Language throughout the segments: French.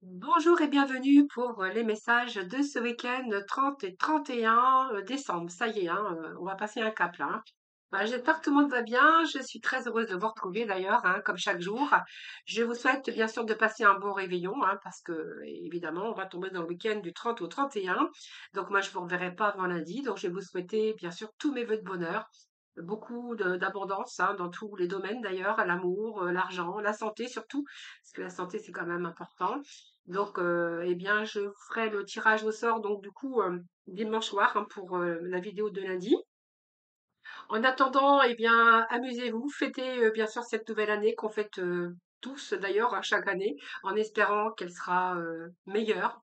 Bonjour et bienvenue pour les messages de ce week-end 30 et 31 décembre. Ça y est, hein, on va passer un cap là, hein. Voilà, j'espère que tout le monde va bien. Je suis très heureuse de vous retrouver d'ailleurs, hein, comme chaque jour. Je vous souhaite bien sûr de passer un bon réveillon, hein, parce que évidemment, on va tomber dans le week-end du 30 au 31. Donc moi, je vous reverrai pas avant lundi. Donc je vais vous souhaiter bien sûr tous mes vœux de bonheur, beaucoup d'abondance, hein, dans tous les domaines d'ailleurs, l'amour, l'argent, la santé surtout, parce que la santé c'est quand même important. Donc, eh bien, je vous ferai le tirage au sort, donc du coup, dimanche soir, hein, pour la vidéo de lundi. En attendant, eh bien, amusez-vous, fêtez bien sûr cette nouvelle année qu'on fête tous d'ailleurs à chaque année, en espérant qu'elle sera meilleure.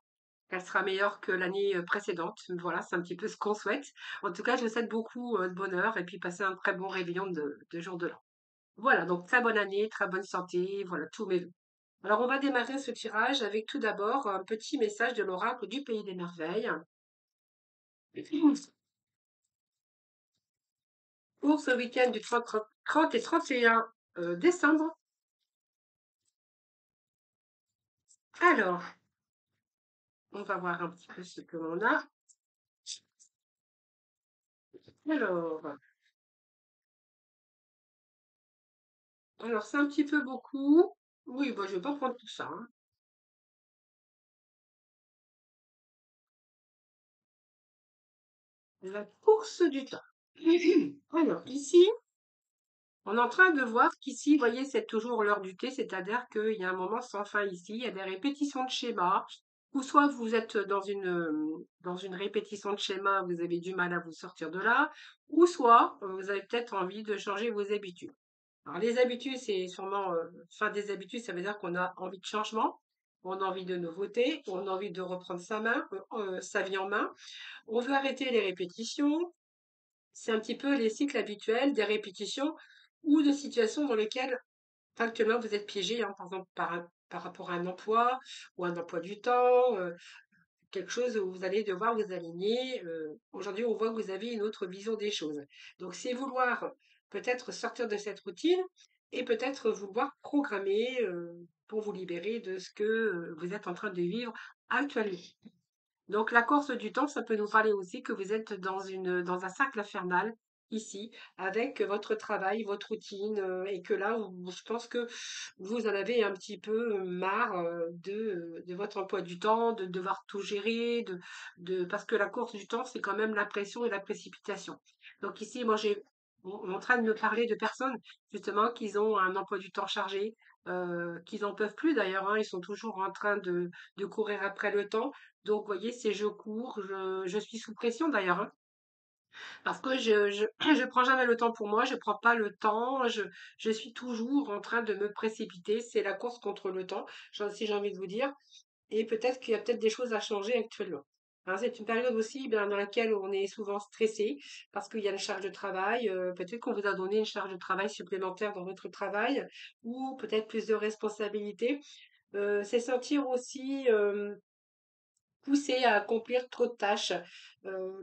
Qu'elle sera meilleure que l'année précédente. Voilà, c'est un petit peu ce qu'on souhaite. En tout cas, je vous souhaite beaucoup de bonheur et puis passer un très bon réveillon de jour de l'an. Voilà, donc très bonne année, très bonne santé, voilà, tous mes vœux. Alors, on va démarrer ce tirage avec tout d'abord un petit message de l'oracle du Pays des Merveilles pour ce week-end du 30 et 31 décembre. Alors, on va voir un petit peu ce que l'on a. Alors, alors c'est un petit peu beaucoup. Oui, bon, je vais pas prendre tout ça, hein. La course du temps. Alors, ici, on est en train de voir qu'ici, vous voyez, c'est toujours l'heure du thé, c'est-à-dire qu'il y a un moment sans fin ici, il y a des répétitions de schémas, ou soit vous êtes dans une répétition de schéma, vous avez du mal à vous sortir de là, ou soit vous avez peut-être envie de changer vos habitudes. Alors les habitudes, c'est sûrement, fin des habitudes, ça veut dire qu'on a envie de changement, on a envie de nouveauté, on a envie de reprendre sa vie en main, on veut arrêter les répétitions, c'est un petit peu les cycles habituels des répétitions ou de situations dans lesquelles actuellement vous êtes piégé, hein, par exemple par rapport à un emploi ou un emploi du temps, quelque chose où vous allez devoir vous aligner. Aujourd'hui, on voit que vous avez une autre vision des choses. Donc, c'est vouloir peut-être sortir de cette routine et peut-être vouloir programmer pour vous libérer de ce que vous êtes en train de vivre actuellement. Donc la course du temps, ça peut nous parler aussi que vous êtes dans un cercle infernal ici, avec votre travail, votre routine, et que là, je pense que vous en avez un petit peu marre de votre emploi du temps, de devoir tout gérer, parce que la course du temps, c'est quand même la pression et la précipitation. Donc ici, moi, on est en train de me parler de personnes justement qui ont un emploi du temps chargé, qu'ils n'en peuvent plus d'ailleurs, hein, ils sont toujours en train de courir après le temps. Donc, vous voyez, c'est je cours, je suis sous pression d'ailleurs, hein, parce que je prends jamais le temps pour moi, je prends pas le temps, je suis toujours en train de me précipiter. C'est la course contre le temps, si j'ai envie de vous dire. Et peut-être qu'il y a peut-être des choses à changer actuellement. Hein, c'est une période aussi ben, dans laquelle on est souvent stressé parce qu'il y a une charge de travail. Peut-être qu'on vous a donné une charge de travail supplémentaire dans votre travail ou peut-être plus de responsabilités. C'est sentir aussi poussé à accomplir trop de tâches.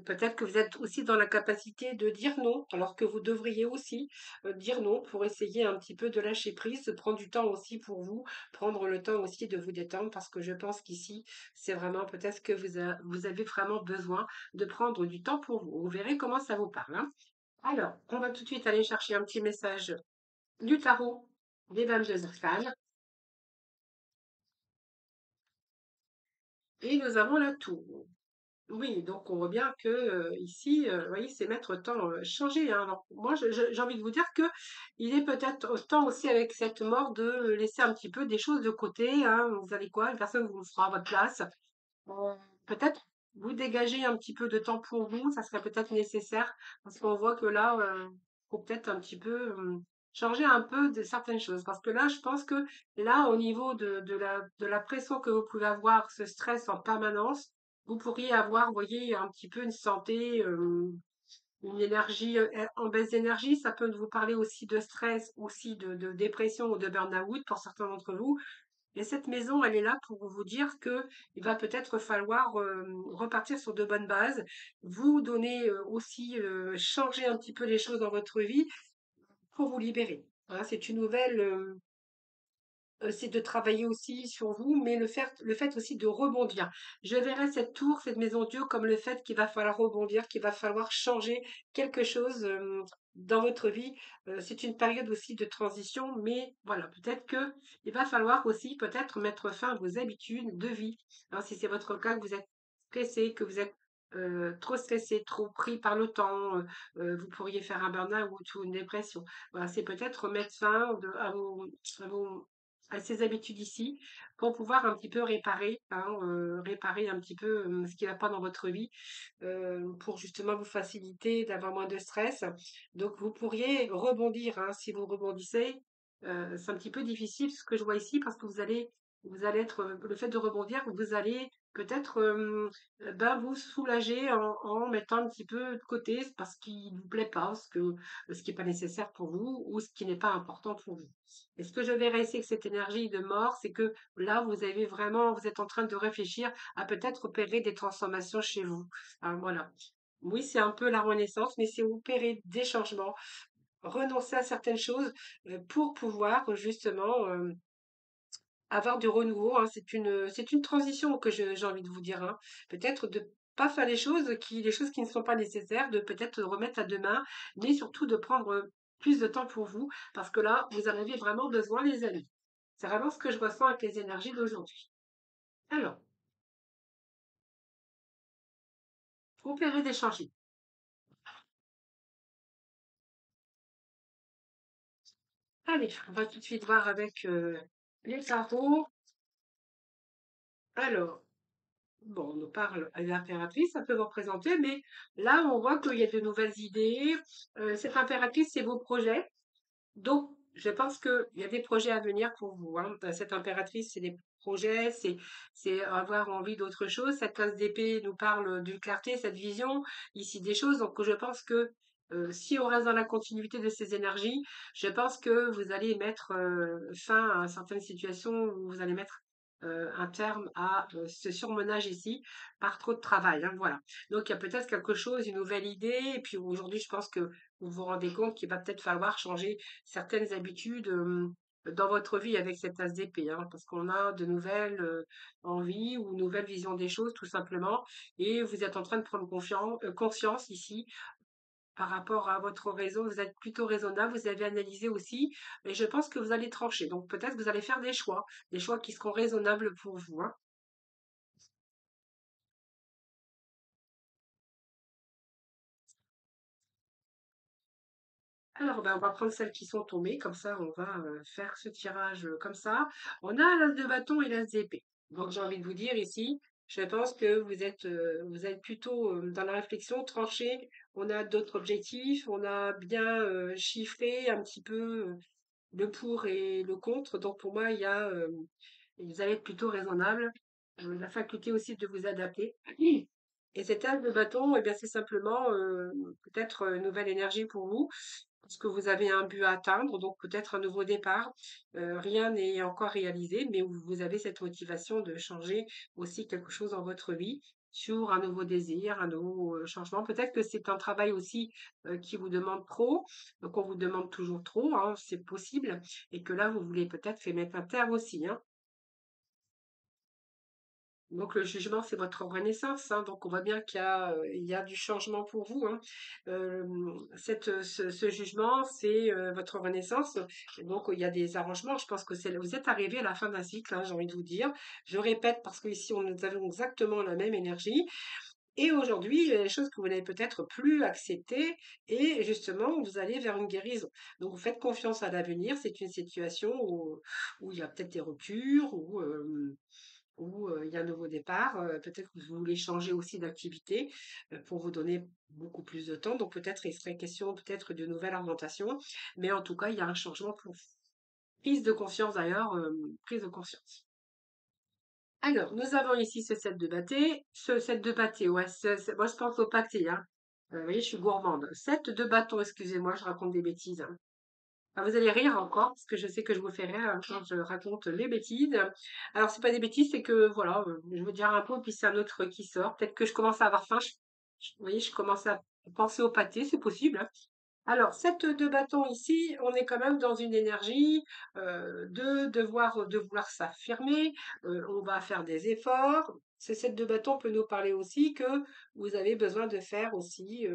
Peut-être que vous êtes aussi dans la capacité de dire non, alors que vous devriez aussi dire non pour essayer un petit peu de lâcher prise, de prendre du temps aussi pour vous, prendre le temps aussi de vous détendre, parce que je pense qu'ici, c'est vraiment peut-être que vous avez vraiment besoin de prendre du temps pour vous. Vous verrez comment ça vous parle, hein. Alors, on va tout de suite aller chercher un petit message du tarot des 22 arcanes. Et nous avons la tour. Oui, donc on voit bien que ici, vous voyez, c'est mettre temps changé, hein. Alors moi, j'ai envie de vous dire que il est peut-être temps aussi avec cette mort de laisser un petit peu des choses de côté, hein. Vous allez quoi? Une personne vous fera à votre place. Euh, Peut-être vous dégager un petit peu de temps pour vous, ça serait peut-être nécessaire parce qu'on voit que là, faut peut-être un petit peu changer un peu de certaines choses. Parce que là, je pense que là, au niveau de la pression que vous pouvez avoir, ce stress en permanence, vous pourriez avoir, vous voyez, un petit peu une santé, une énergie en baisse d'énergie. Ça peut vous parler aussi de stress, aussi de dépression ou de burn-out pour certains d'entre vous. Et cette maison, elle est là pour vous dire que il va peut-être falloir repartir sur de bonnes bases, vous donner aussi, changer un petit peu les choses dans votre vie pour vous libérer. Hein, c'est une nouvelle, c'est de travailler aussi sur vous, mais le fait aussi de rebondir. Je verrai cette tour, cette maison Dieu comme le fait qu'il va falloir rebondir, qu'il va falloir changer quelque chose dans votre vie. C'est une période aussi de transition, mais voilà, peut-être que il va falloir aussi peut-être mettre fin à vos habitudes de vie. Hein, si c'est votre cas, que vous êtes stressé, que vous êtes trop stressé, trop pris par le temps, vous pourriez faire un burn-out ou une dépression. Voilà, c'est peut-être mettre fin à vos à ces habitudes ici pour pouvoir un petit peu réparer, hein, réparer un petit peu ce qui ne va pas dans votre vie pour justement vous faciliter d'avoir moins de stress. Donc vous pourriez rebondir, hein, si vous rebondissez. C'est un petit peu difficile ce que je vois ici parce que vous allez être, le fait de rebondir, vous allez peut-être ben, vous soulager en mettant un petit peu de côté parce qu'il ne vous plaît pas, ce qui n'est pas nécessaire pour vous ou ce qui n'est pas important pour vous. Et ce que je verrai ici avec cette énergie de mort, c'est que là, vous êtes en train de réfléchir à peut-être opérer des transformations chez vous. Hein, voilà. Oui, c'est un peu la renaissance, mais c'est opérer des changements, renoncer à certaines choses pour pouvoir justement avoir du renouveau. Hein. C'est une transition que j'ai envie de vous dire. Hein. Peut-être de pas faire les choses qui ne sont pas nécessaires, de peut-être remettre à demain, mais surtout de prendre plus de temps pour vous, parce que là, vous en avez vraiment besoin, les amis. C'est vraiment ce que je ressens avec les énergies d'aujourd'hui. Alors, opérer des changements. Allez, on va tout de suite voir avec les tarots. Alors, bon, on nous parle à l'impératrice, ça peut vous représenter, mais là, on voit qu'il y a de nouvelles idées. Cette impératrice, c'est vos projets. Donc, je pense qu'il y a des projets à venir pour vous. Hein. Cette impératrice, c'est des projets, c'est avoir envie d'autre chose. Cette classe d'épée nous parle d'une clarté, cette vision ici des choses. Donc, je pense que si on reste dans la continuité de ces énergies, je pense que vous allez mettre fin à certaines situations où vous allez mettre un terme à ce surmenage ici par trop de travail. Hein, voilà. Donc, il y a peut-être quelque chose, une nouvelle idée. Et puis aujourd'hui, je pense que vous vous rendez compte qu'il va peut-être falloir changer certaines habitudes dans votre vie avec cette tasse d'épée, hein, parce qu'on a de nouvelles envies ou nouvelles visions des choses, tout simplement. Et vous êtes en train de prendre conscience ici par rapport à votre raison. Vous êtes plutôt raisonnable, vous avez analysé aussi, et je pense que vous allez trancher. Donc peut-être que vous allez faire des choix qui seront raisonnables pour vous. Hein. Alors, ben, on va prendre celles qui sont tombées, comme ça, on va faire ce tirage comme ça. On a l'as de bâton et l'as d'épée. Donc, j'ai envie de vous dire ici, je pense que vous êtes plutôt dans la réflexion tranchée. On a d'autres objectifs, on a bien chiffré un petit peu le pour et le contre. Donc, pour moi, vous allez être plutôt raisonnable. La faculté aussi de vous adapter. Et cet as de bâton, eh bien, c'est simplement peut-être une nouvelle énergie pour vous parce que vous avez un but à atteindre, donc peut-être un nouveau départ. Rien n'est encore réalisé, mais vous avez cette motivation de changer aussi quelque chose dans votre vie sur un nouveau désir, un nouveau changement. Peut-être que c'est un travail aussi qui vous demande trop, donc on vous demande toujours trop, hein, c'est possible, et que là, vous voulez peut-être y mettre un terme aussi. Hein. Donc le jugement, c'est votre renaissance, hein, donc on voit bien il y a du changement pour vous, hein. Ce jugement, c'est votre renaissance. Et donc il y a des arrangements. Je pense que vous êtes arrivé à la fin d'un cycle, hein, j'ai envie de vous dire. Je répète parce qu'ici, nous avons exactement la même énergie. Et aujourd'hui, il y a des choses que vous n'avez peut-être plus acceptées et justement, vous allez vers une guérison. Donc vous faites confiance à l'avenir. C'est une situation où il y a peut-être des ruptures, où il y a un nouveau départ. Peut-être que vous voulez changer aussi d'activité pour vous donner beaucoup plus de temps. Donc peut-être il serait question peut-être de nouvelle orientation. Mais en tout cas, il y a un changement pour prise de conscience d'ailleurs, prise de conscience. Alors, nous avons ici ce set de pâté. Ce set de pâté, ouais, moi je pense au pâté, hein. Vous voyez, je suis gourmande. Set de bâtons, excusez-moi, je raconte des bêtises. Hein. Ah, vous allez rire encore, parce que je sais que je vous fais rire quand je raconte les bêtises. Alors, c'est pas des bêtises, c'est que, voilà, je veux dire un pot, puis c'est un autre qui sort. Peut-être que je commence à avoir faim. Vous voyez, je commence à penser au pâté, c'est possible. Hein. Alors, cette 2 bâtons ici, on est quand même dans une énergie de vouloir s'affirmer, on va faire des efforts. Ce 7 de bâton peut nous parler aussi que vous avez besoin de faire aussi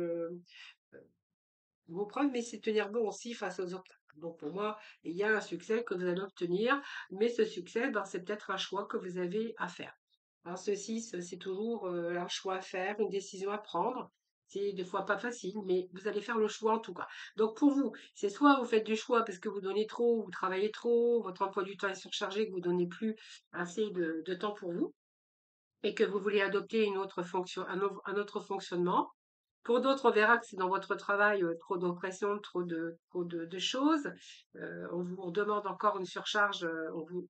vos preuves, mais c'est tenir bon aussi face aux obstacles. Donc pour moi, il y a un succès que vous allez obtenir, mais ce succès, ben, c'est peut-être un choix que vous avez à faire. Alors ceci, c'est toujours un choix à faire, une décision à prendre. C'est des fois pas facile, mais vous allez faire le choix en tout cas. Donc pour vous, c'est soit vous faites du choix parce que vous donnez trop, vous travaillez trop, votre emploi du temps est surchargé, que vous donnez plus assez de temps pour vous, et que vous voulez adopter une autre fonction, un autre fonctionnement. Pour d'autres, on verra que c'est dans votre travail trop d'oppression, de choses. On demande encore une surcharge,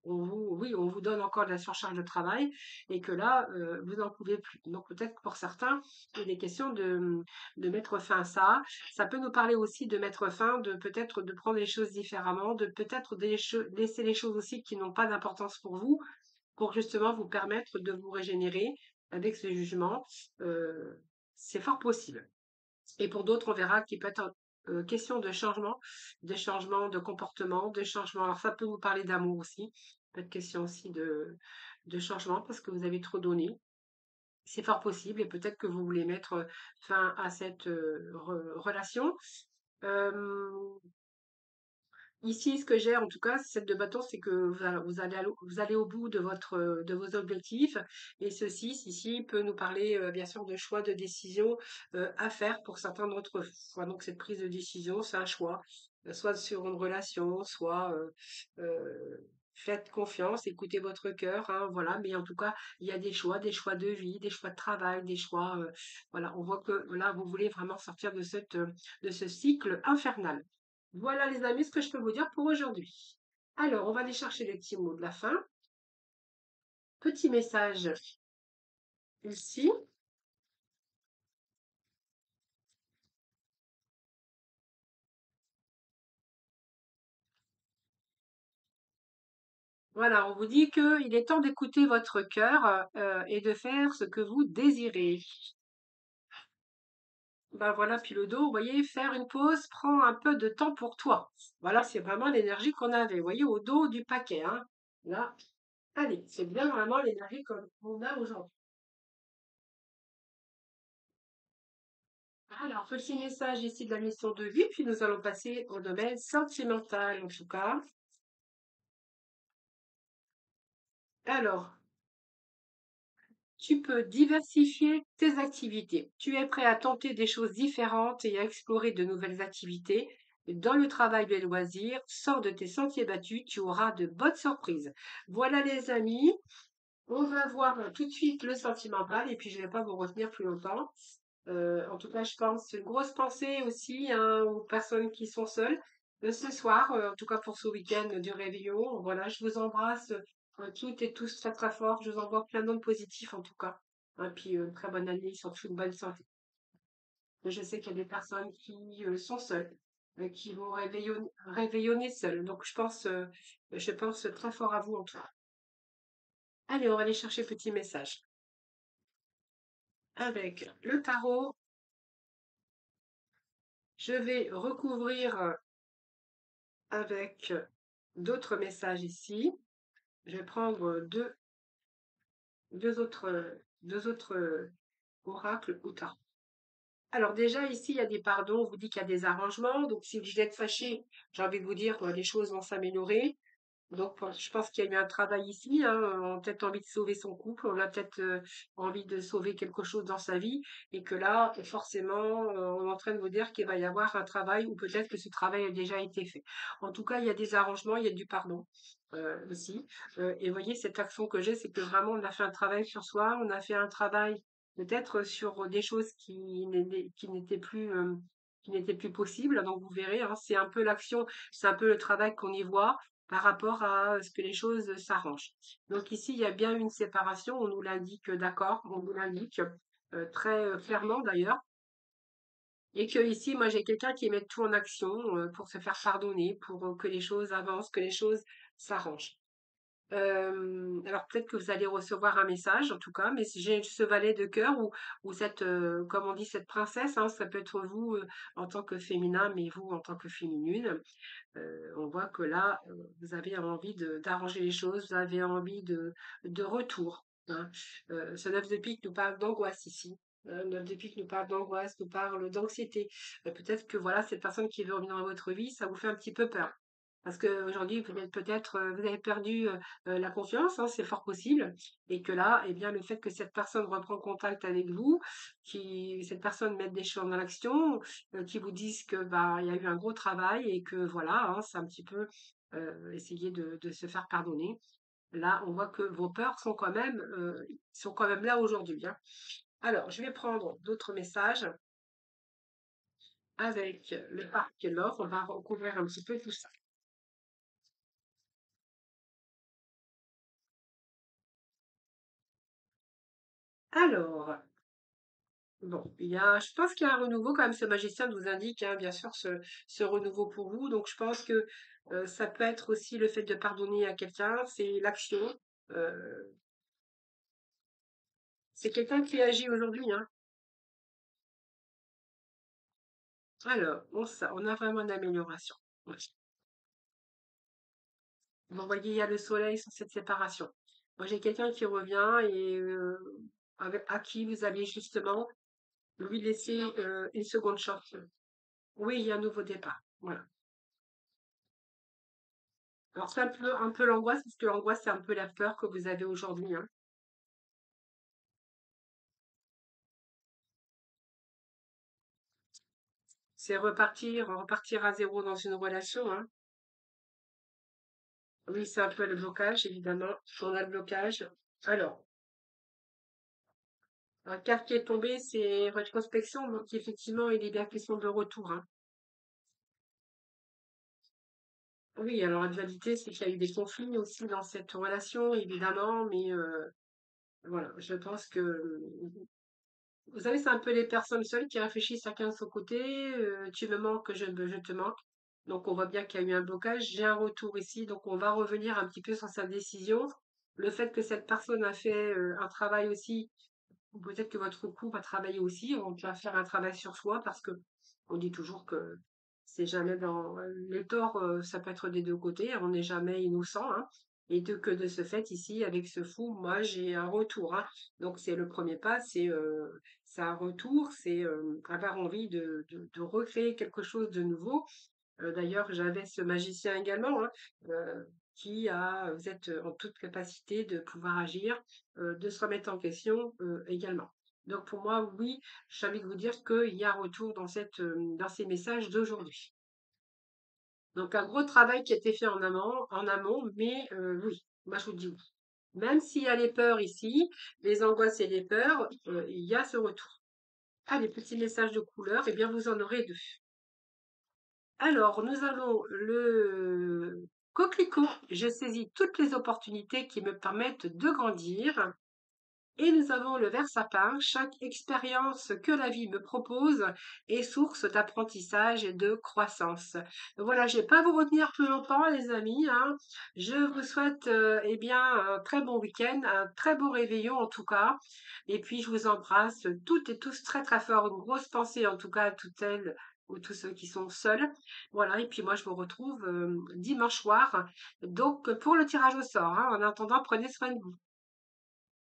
oui, on vous donne encore de la surcharge de travail et que là, vous n'en pouvez plus. Donc peut-être que pour certains, il est question de mettre fin à ça. Ça peut nous parler aussi de mettre fin, de peut-être de prendre les choses différemment, de peut-être laisser les choses aussi qui n'ont pas d'importance pour justement vous permettre de vous régénérer avec ce jugement. Euh, c'est fort possible. Et pour d'autres, on verra qu'il peut être question de changement de comportement, de changement. Alors ça peut vous parler d'amour aussi. Peut être question aussi de changement parce que vous avez trop donné. C'est fort possible et peut-être que vous voulez mettre fin à cette relation. Euh, Ici, ce que j'ai en tout cas, cette de bâton, c'est que vous allez au bout de de vos objectifs. Et ceci, ici, peut nous parler bien sûr de choix, de décisions à faire pour certains d'entre vous. Donc cette prise de décision, c'est un choix, soit sur une relation, soit faites confiance, écoutez votre cœur, hein, voilà. Mais en tout cas, il y a des choix de vie, des choix de travail, des choix. Voilà, on voit que là, vous voulez vraiment sortir de ce cycle infernal. Voilà les amis ce que je peux vous dire pour aujourd'hui. Alors, on va aller chercher les petits mots de la fin. Petit message ici. Voilà, on vous dit qu'il est temps d'écouter votre cœur et de faire ce que vous désirez. Ben voilà, puis le dos, vous voyez, faire une pause prend un peu de temps pour toi. Voilà, c'est vraiment l'énergie qu'on avait, vous voyez, au dos du paquet. Hein. Là, allez, c'est bien vraiment l'énergie qu'on a aujourd'hui. Alors, petit message ici de la mission de vie, puis nous allons passer au domaine sentimental en tout cas. Alors, tu peux diversifier tes activités. Tu es prêt à tenter des choses différentes et à explorer de nouvelles activités. Dans le travail et les loisirs, sors de tes sentiers battus, tu auras de bonnes surprises. Voilà les amis, on va voir tout de suite le sentimental et puis je ne vais pas vous retenir plus longtemps. En tout cas, je pense une grosse pensée aussi hein, aux personnes qui sont seules ce soir, en tout cas pour ce week-end du réveillon. Voilà, je vous embrasse toutes et tous très très fort. Je vous envoie plein d'ondes positives en tout cas. Et puis une très bonne année, surtout une bonne santé. Je sais qu'il y a des personnes qui sont seules, qui vont réveillonner seules. Donc je pense très fort à vous en tout cas. Allez, on va aller chercher petit message. Avec le tarot, je vais recouvrir avec d'autres messages ici. Je vais prendre deux autres oracles ou tarot. Alors déjà ici, il y a des pardons, on vous dit qu'il y a des arrangements. Donc si vous êtes fâché, j'ai envie de vous dire que les choses vont s'améliorer. Donc, je pense qu'il y a eu un travail ici. Hein, on a peut-être envie de sauver son couple, on a peut-être envie de sauver quelque chose dans sa vie, et que là, forcément, on est en train de vous dire qu'il va y avoir un travail, ou peut-être que ce travail a déjà été fait. En tout cas, il y a des arrangements, il y a du pardon aussi. Et vous voyez, cette action que j'ai, c'est que vraiment, on a fait un travail sur soi, on a fait un travail peut-être sur des choses qui n'étaient plus possibles. Donc, vous verrez, hein, c'est un peu l'action, c'est un peu le travail qu'on y voit par rapport à ce que les choses s'arrangent. Donc ici, il y a bien une séparation, on nous l'indique, d'accord, on nous l'indique très clairement d'ailleurs, et que ici, moi j'ai quelqu'un qui met tout en action pour se faire pardonner, pour que les choses avancent, que les choses s'arrangent. Alors peut-être que vous allez recevoir un message en tout cas, mais si j'ai ce valet de cœur ou cette, comme on dit, cette princesse, hein, ça peut être vous, en tant que féminin, mais vous en tant que féminine. On voit que là, vous avez envie d'arranger les choses, vous avez envie de retour, hein. Ce 9 de pique nous parle d'angoisse ici. 9 de pique nous parle d'angoisse, nous parle d'anxiété. Peut-être que voilà, cette personne qui veut revenir dans votre vie, ça vous fait un petit peu peur. Parce qu'aujourd'hui, vous êtes peut-être, vous avez perdu la confiance, hein, c'est fort possible, et que là, eh bien, le fait que cette personne reprend contact avec vous, cette personne mette des choses en action, qui vous disent que bah il y a eu un gros travail et que voilà, hein, c'est un petit peu essayer de se faire pardonner. Là, on voit que vos peurs sont quand même là aujourd'hui, hein. Alors, je vais prendre d'autres messages avec le parc et l'or. On va recouvrir un petit peu tout ça. Alors, bon, je pense qu'il y a un renouveau quand même. Ce magicien nous indique, hein, bien sûr, ce renouveau pour vous. Donc, je pense que ça peut être aussi le fait de pardonner à quelqu'un, c'est l'action. Euh, c'est quelqu'un qui agit aujourd'hui, hein. Alors, on a vraiment une amélioration. Ouais. Vous voyez, il y a le soleil sur cette séparation. Moi, j'ai quelqu'un qui revient et à qui vous allez justement lui laisser une seconde chance. Oui, il y a un nouveau départ. Voilà. Alors, c'est un peu l'angoisse, parce que l'angoisse, c'est un peu la peur que vous avez aujourd'hui, hein. C'est repartir à zéro dans une relation, hein. Oui, c'est un peu le blocage, évidemment. On a le blocage. Alors, un carte qui est tombé, c'est rétrospection, donc effectivement, il est bien question de retour, hein. Oui, alors la dualité, c'est qu'il y a eu des conflits aussi dans cette relation, évidemment, mais voilà, je pense que vous savez, c'est un peu les personnes seules qui réfléchissent chacun de son côté. Tu me manques, je te manque. Donc on voit bien qu'il y a eu un blocage. J'ai un retour ici, donc on va revenir un petit peu sur sa décision. Le fait que cette personne a fait un travail aussi, ou peut-être que votre couple a travaillé aussi, on doit faire un travail sur soi parce que on dit toujours que c'est jamais dans les torts, ça peut être des deux côtés, on n'est jamais innocent, hein. Et que de ce fait, ici, avec ce fou, moi, j'ai un retour, hein. Donc, c'est le premier pas, c'est un retour, c'est avoir envie de recréer quelque chose de nouveau. D'ailleurs, j'avais ce magicien également, hein, vous êtes en toute capacité de pouvoir agir, de se remettre en question également. Donc pour moi, oui, j'ai envie de vous dire qu'il y a un retour dans ces messages d'aujourd'hui. Donc un gros travail qui a été fait en amont, mais oui, moi je vous dis oui. Même s'il y a les peurs ici, les angoisses et les peurs, il y a ce retour. Ah, les petits messages de couleur, eh bien vous en aurez deux. Alors, nous avons le coquelicot. Je saisis toutes les opportunités qui me permettent de grandir. Et nous avons le ver sapin. Chaque expérience que la vie me propose est source d'apprentissage et de croissance. Voilà, je ne vais pas vous retenir plus longtemps, les amis, hein. Je vous souhaite eh bien un très bon week-end, un très beau réveillon en tout cas. Et puis je vous embrasse toutes et tous très très fort. Une grosse pensée en tout cas à toutes celles ou tous ceux qui sont seuls. Voilà, et puis moi je vous retrouve dimanche soir. Donc pour le tirage au sort, hein. En attendant, prenez soin de vous.